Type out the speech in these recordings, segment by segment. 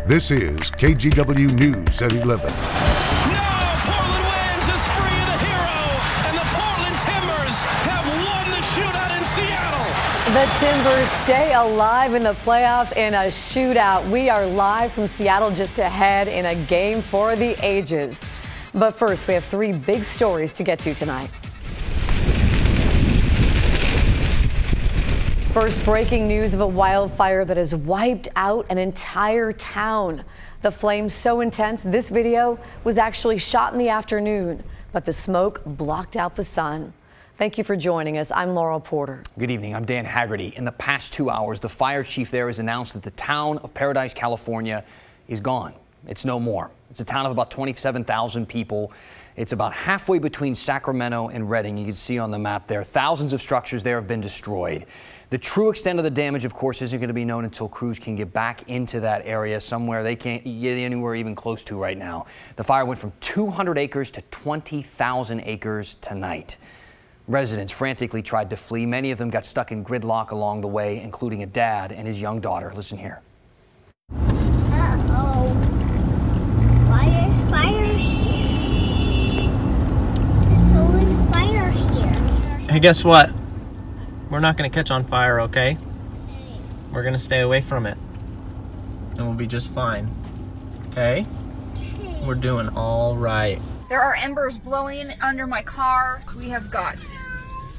This is KGW News at 11. Now Portland wins a spree of the hero, and the Portland Timbers have won the shootout in Seattle. The Timbers stay alive in the playoffs in a shootout. We are live from Seattle just ahead in a game for the ages. But first, we have three big stories to get to tonight. First, breaking news of a wildfire that has wiped out an entire town. The flames so intense, this video was actually shot in the afternoon, but the smoke blocked out the sun. Thank you for joining us. I'm Laurel Porter. Good evening. I'm Dan Haggerty. In the past 2 hours, the fire chief there has announced that the town of Paradise, California is gone. It's no more. It's a town of about 27,000 people. It's about halfway between Sacramento and Redding. You can see on the map there, thousands of structures there have been destroyed. The true extent of the damage, of course, isn't going to be known until crews can get back into that area, somewhere they can't get anywhere even close to right now. The fire went from 200 acres to 20,000 acres tonight. Residents frantically tried to flee. Many of them got stuck in gridlock along the way, including a dad and his young daughter. Listen here. Uh-oh. Why is fire here? There's always fire here. Hey, guess what? We're not going to catch on fire, okay? We're going to stay away from it. And we'll be just fine. Okay? We're doing all right. There are embers blowing under my car. We have got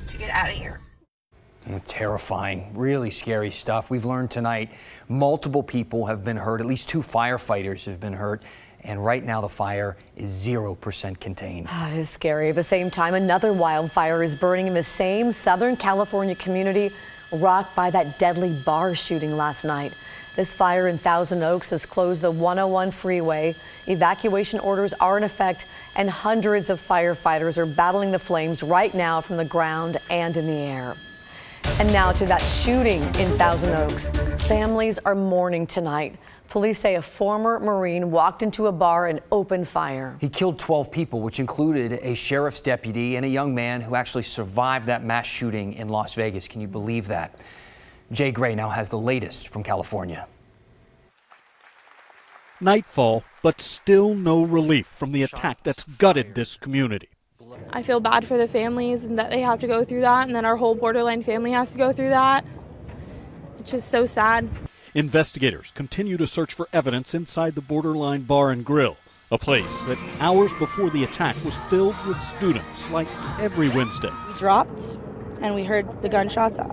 to get out of here. Terrifying, really scary stuff. We've learned tonight multiple people have been hurt. At least 2 firefighters have been hurt. And right now the fire is 0% contained. It is scary. At the same time, another wildfire is burning in the same Southern California community rocked by that deadly bar shooting last night. This fire in Thousand Oaks has closed the 101 freeway. Evacuation orders are in effect, and hundreds of firefighters are battling the flames right now from the ground and in the air. And now to that shooting in Thousand Oaks. Families are mourning tonight. Police say a former Marine walked into a bar and opened fire. He killed 12 people, which included a sheriff's deputy and a young man who actually survived that mass shooting in Las Vegas. Can you believe that? Jay Gray now has the latest from California. Nightfall, but still no relief from the attack that's gutted this community. I feel bad for the families and that they have to go through that, and then our whole borderline family has to go through that. It's just so sad. Investigators continue to search for evidence inside the Borderline Bar and Grill, a place that hours before the attack was filled with students like every Wednesday. We dropped and we heard the gunshots. A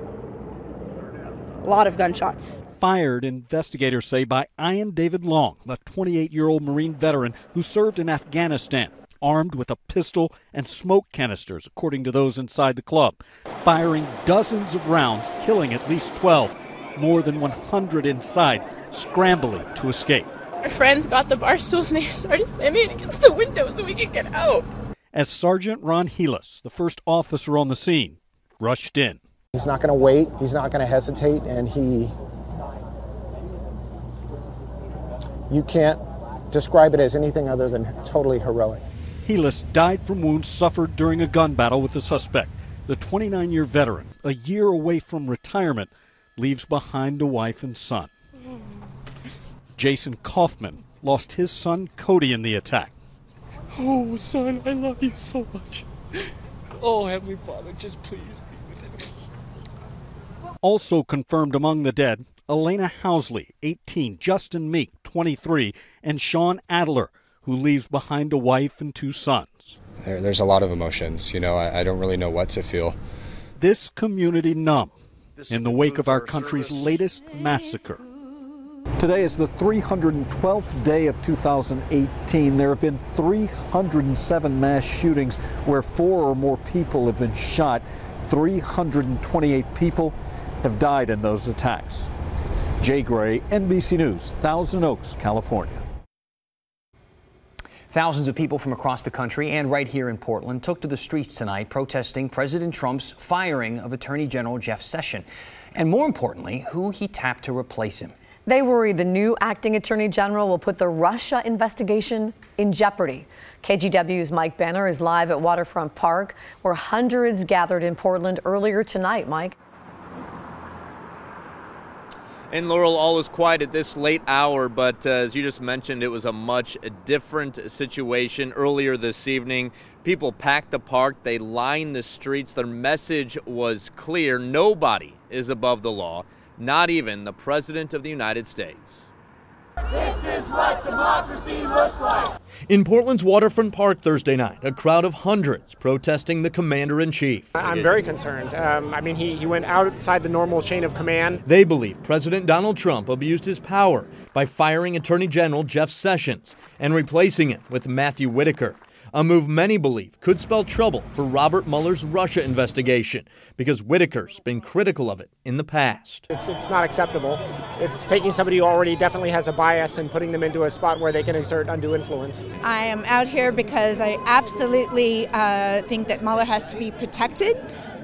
lot of gunshots. Fired, investigators say, by Ian David Long, a 28-year-old Marine veteran who served in Afghanistan, armed with a pistol and smoke canisters, according to those inside the club, firing dozens of rounds, killing at least 12. More than 100 inside, scrambling to escape. Our friends got the bar stools and they started slamming it against the window so we could get out. As Sergeant Ron Helis, the first officer on the scene, rushed in. He's not going to wait, he's not going to hesitate, and you can't describe it as anything other than totally heroic. Helis died from wounds suffered during a gun battle with the suspect. The 29-year veteran, a year away from retirement, leaves behind a wife and son. Jason Kaufman lost his son Cody in the attack. Oh, son, I love you so much. Oh, Heavenly Father, just please be with him. Also confirmed among the dead, Elena Housley, 18, Justin Meek, 23, and Sean Adler, who leaves behind a wife and 2 sons. There's a lot of emotions. You know, I don't really know what to feel. This community numb in the wake of our country's latest massacre. Today is the 312th day of 2018. There have been 307 mass shootings where 4 or more people have been shot. 328 people have died in those attacks. Jay Gray, NBC News, Thousand Oaks, California. Thousands of people from across the country and right here in Portland took to the streets tonight protesting President Trump's firing of Attorney General Jeff Sessions, and more importantly, who he tapped to replace him. They worry the new acting Attorney General will put the Russia investigation in jeopardy. KGW's Mike Benner is live at Waterfront Park, where hundreds gathered in Portland earlier tonight. Mike. In Laurel, all is quiet at this late hour, but as you just mentioned, it was a much different situation earlier this evening. People packed the park, they lined the streets. Their message was clear: nobody is above the law, not even the President of the United States. This is what democracy looks like. In Portland's Waterfront Park Thursday night, a crowd of hundreds protesting the commander-in-chief. I'm very concerned. I mean, he went outside the normal chain of command. They believe President Donald Trump abused his power by firing Attorney General Jeff Sessions and replacing him with Matthew Whitaker. A move many believe could spell trouble for Robert Mueller's Russia investigation because Whitaker's been critical of it in the past. It's not acceptable. It's taking somebody who already definitely has a bias and putting them into a spot where they can exert undue influence. I am out here because I absolutely think that Mueller has to be protected,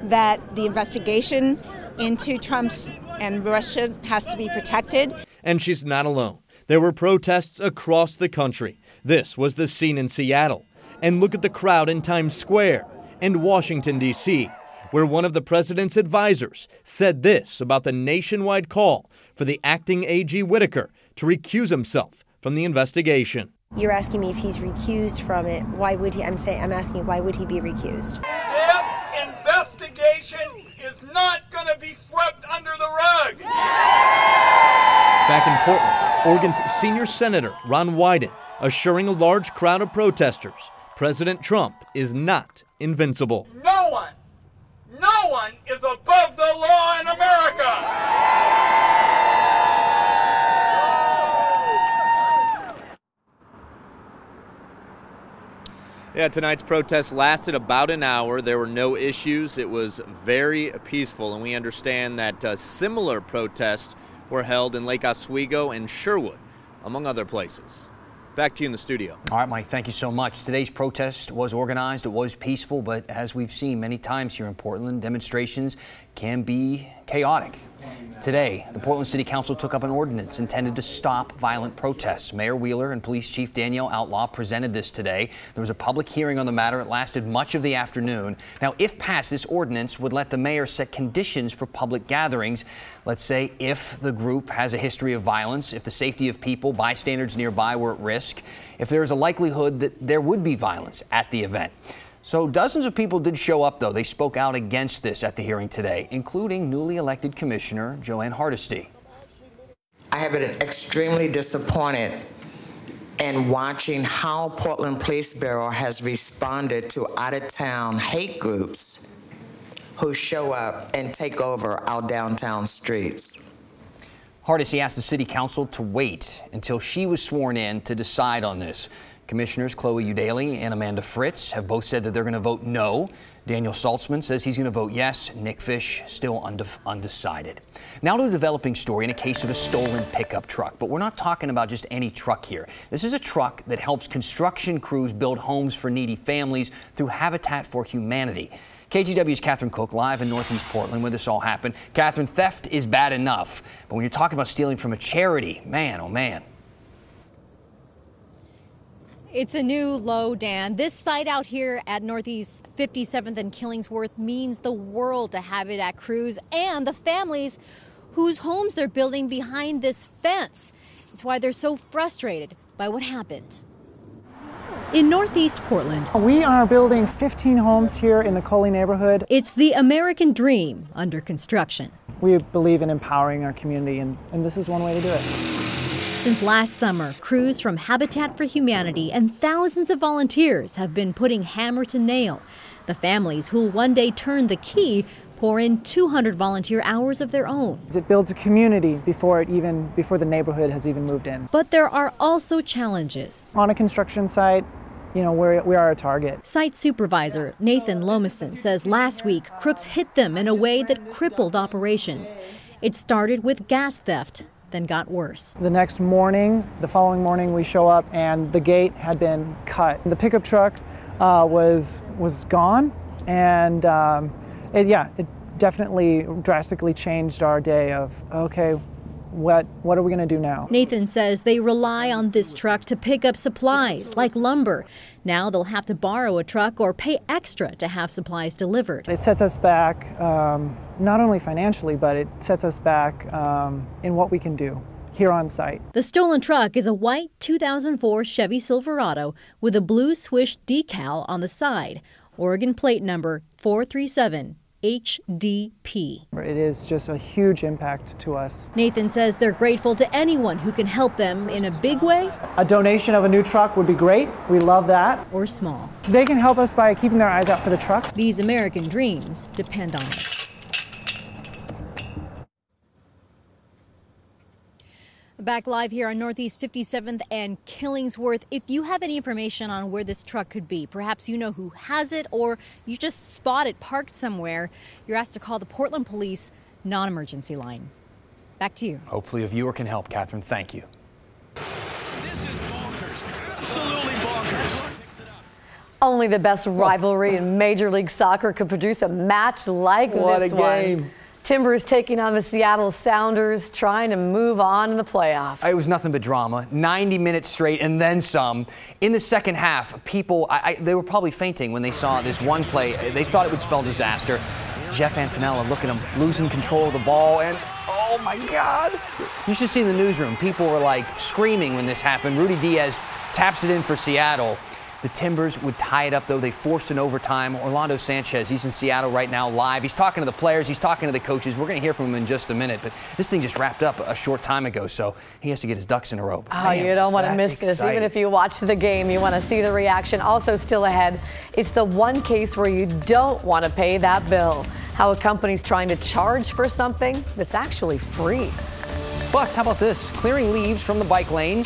that the investigation into Trump's and Russia has to be protected. And she's not alone. There were protests across the country. This was the scene in Seattle. And look at the crowd in Times Square and Washington, D.C., where one of the president's advisors said this about the nationwide call for the acting AG Whitaker to recuse himself from the investigation. You're asking me if he's recused from it. Why would he? I'm asking why would he be recused? This investigation is not going to be swept under the rug. Back in Portland, Oregon's senior senator Ron Wyden assuring a large crowd of protesters President Trump is not invincible. No one is above the law in America. Yeah, tonight's protest lasted about an hour. There were no issues. It was very peaceful, and we understand that similar protests were held in Lake Oswego and Sherwood, among other places. Back to you in the studio. All right, Mike, thank you so much. Today's protest was organized, it was peaceful, but as we've seen many times here in Portland, demonstrations can be chaotic. Today, the Portland City Council took up an ordinance intended to stop violent protests. Mayor Wheeler and Police Chief Danielle Outlaw presented this today. There was a public hearing on the matter. It lasted much of the afternoon. Now, if passed, this ordinance would let the mayor set conditions for public gatherings. Let's say if the group has a history of violence, if the safety of people, bystanders nearby were at risk, if there is a likelihood that there would be violence at the event. So dozens of people did show up, though. They spoke out against this at the hearing today, including newly elected Commissioner Joanne Hardesty. I have been extremely disappointed in watching how Portland Police Bureau has responded to out-of-town hate groups who show up and take over our downtown streets. Hardesty asked the City Council to wait until she was sworn in to decide on this. Commissioners Chloe Eudaly and Amanda Fritz have both said that they're going to vote no. Daniel Saltzman says he's going to vote yes. Nick Fish still undecided. Now to a developing story in a case of a stolen pickup truck. But we're not talking about just any truck here. This is a truck that helps construction crews build homes for needy families through Habitat for Humanity. KGW's Catherine Cook live in Northeast Portland where this all happened. Catherine, theft is bad enough, but when you're talking about stealing from a charity, man, oh man. It's a new low, Dan. This site out here at Northeast 57th and Killingsworth means the world to Habitat crews and the families whose homes they're building behind this fence. It's why they're so frustrated by what happened. In Northeast Portland, we are building 15 homes here in the Coley neighborhood. It's the American dream under construction. We believe in empowering our community, and this is one way to do it. Since last summer, crews from Habitat for Humanity and thousands of volunteers have been putting hammer to nail. The families who'll one day turn the key pour in 200 volunteer hours of their own. It builds a community before the neighborhood has even moved in. But there are also challenges. On a construction site, you know, we are a target. Site supervisor Nathan Lomison says last week crooks hit them in a way that crippled operations. It started with gas theft, then got worse. The next morning, the following morning, we show up and the gate had been cut. The pickup truck was gone, and it definitely drastically changed our day of, okay, what are we going to do now? Nathan says they rely on this truck to pick up supplies like lumber. Now they'll have to borrow a truck or pay extra to have supplies delivered. It sets us back not only financially, but it sets us back in what we can do here on site. The stolen truck is a white 2004 Chevy Silverado with a blue Swish decal on the side, Oregon plate number 437 HDP. It is just a huge impact to us. Nathan says they're grateful to anyone who can help them in a big way. A donation of a new truck would be great. We love that. Or small. They can help us by keeping their eyes out for the truck. These American dreams depend on it. Back live here on Northeast 57th and Killingsworth. If you have any information on where this truck could be, perhaps you know who has it or you just spot it parked somewhere, you're asked to call the Portland Police non-emergency line. Back to you. Hopefully a viewer can help, Catherine. Thank you. This is bonkers. Absolutely bonkers. Only the best rivalry in Major League Soccer could produce a match like What this a one. game. Timbers taking on the Seattle Sounders, trying to move on in the playoffs. It was nothing but drama, 90 minutes straight and then some. In the second half, people, they were probably fainting when they saw this one play. They thought it would spell disaster. Jeff Antonella, look at him, losing control of the ball, and oh my God. You should see the newsroom. People were like screaming when this happened. Rudy Diaz taps it in for Seattle. The Timbers would tie it up, though. They forced an overtime. Orlando Sanchez, he's in Seattle right now live. He's talking to the players. He's talking to the coaches. We're going to hear from him in just a minute. But this thing just wrapped up a short time ago, so he has to get his ducks in a row. Oh, you don't want to miss this. Even if you watch the game, you want to see the reaction. Also still ahead, it's the one case where you don't want to pay that bill. How a company's trying to charge for something that's actually free. Plus, how about this? Clearing leaves from the bike lane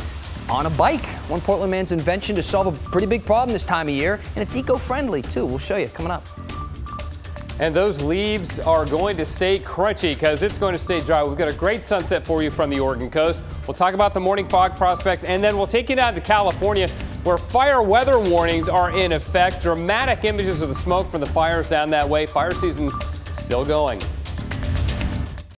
on a bike. One Portland man's invention to solve a pretty big problem this time of year, and it's eco-friendly too. We'll show you coming up. And those leaves are going to stay crunchy because it's going to stay dry. We've got a great sunset for you from the Oregon coast. We'll talk about the morning fog prospects, and then we'll take you down to California where fire weather warnings are in effect. Dramatic images of the smoke from the fires down that way. Fire season still going.